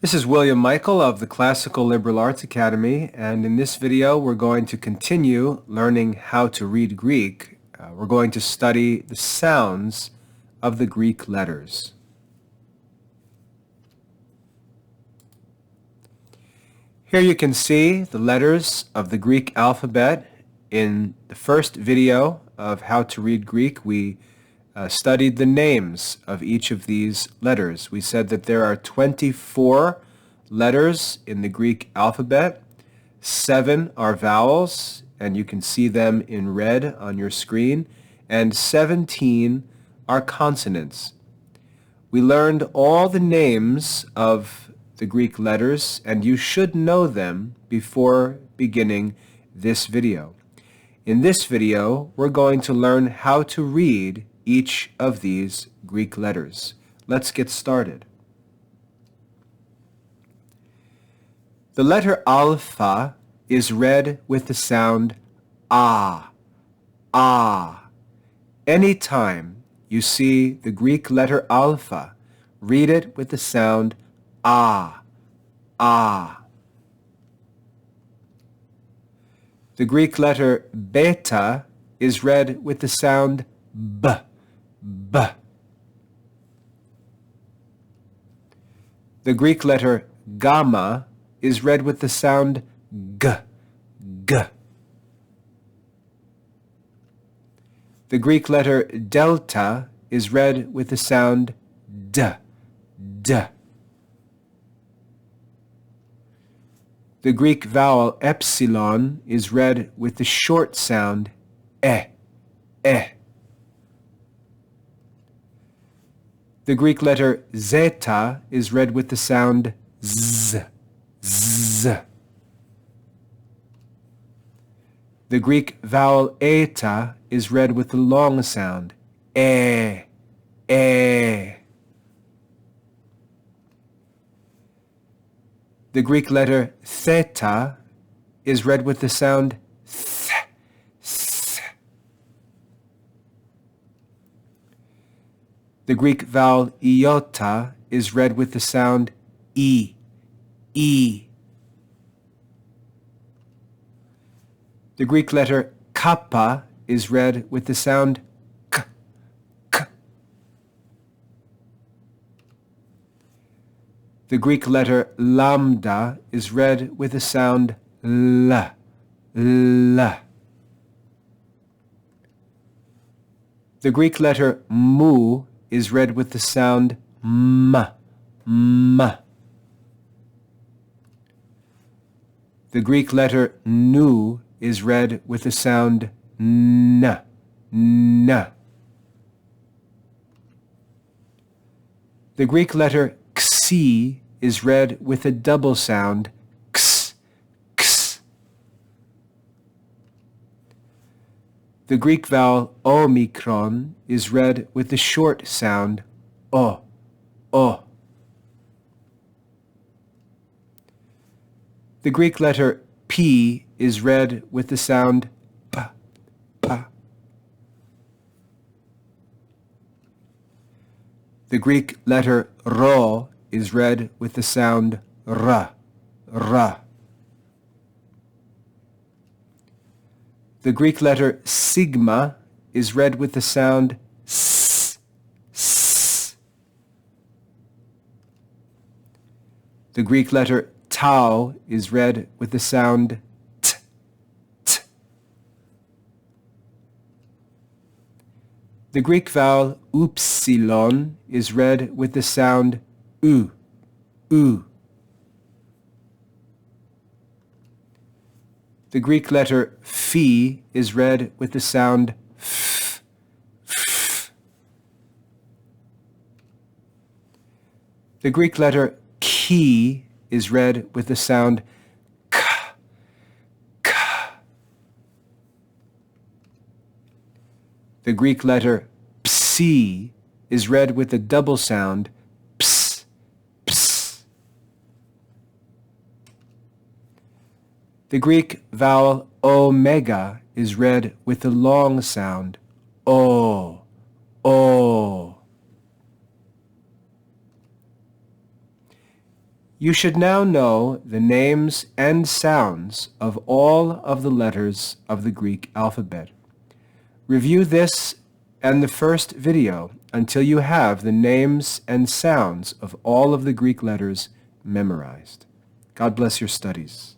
This is William Michael of the Classical Liberal Arts Academy, and in this video we're going to continue learning how to read Greek. We're going to study the sounds of the Greek letters. Here you can see the letters of the Greek alphabet. In the first video of how to read Greek, we studied the names of each of these letters. We said that there are 24 letters in the Greek alphabet. 7 are vowels, and you can see them in red on your screen, and 17 are consonants. We learned all the names of the Greek letters, and you should know them before beginning this video. In this video, we're going to learn how to read each of these Greek letters. Let's get started. The letter alpha is read with the sound ah, ah. Anytime you see the Greek letter alpha, read it with the sound ah, ah. The Greek letter beta is read with the sound b, b. The Greek letter gamma is read with the sound g, g. The Greek letter delta is read with the sound d, d. The Greek vowel epsilon is read with the short sound e, e. The Greek letter zeta is read with the sound z, z. The Greek vowel eta is read with the long sound e, e. The Greek letter theta is read with the sound th, th. The Greek vowel iota is read with the sound e, e. The Greek letter kappa is read with the sound k, k. The Greek letter lambda is read with the sound l, l. The Greek letter mu is read with the sound m, m. The Greek letter nu is read with the sound n, n. The Greek letter xi is read with a double sound x, x. The Greek vowel Omicron is read with the short sound o, o. The Greek letter P is read with the sound p, p. The Greek letter rho is read with the sound r, r. The Greek letter sigma is read with the sound s, s. The Greek letter tau is read with the sound t, t. The Greek vowel upsilon is read with the sound u, u. The Greek letter phi is read with the sound f, f. The Greek letter chi is read with the sound k, k. The Greek letter psi is read with the double sound ps, ps. The Greek vowel omega is read with the long sound o, o. You should now know the names and sounds of all of the letters of the Greek alphabet. Review this and the first video until you have the names and sounds of all of the Greek letters memorized. God bless your studies.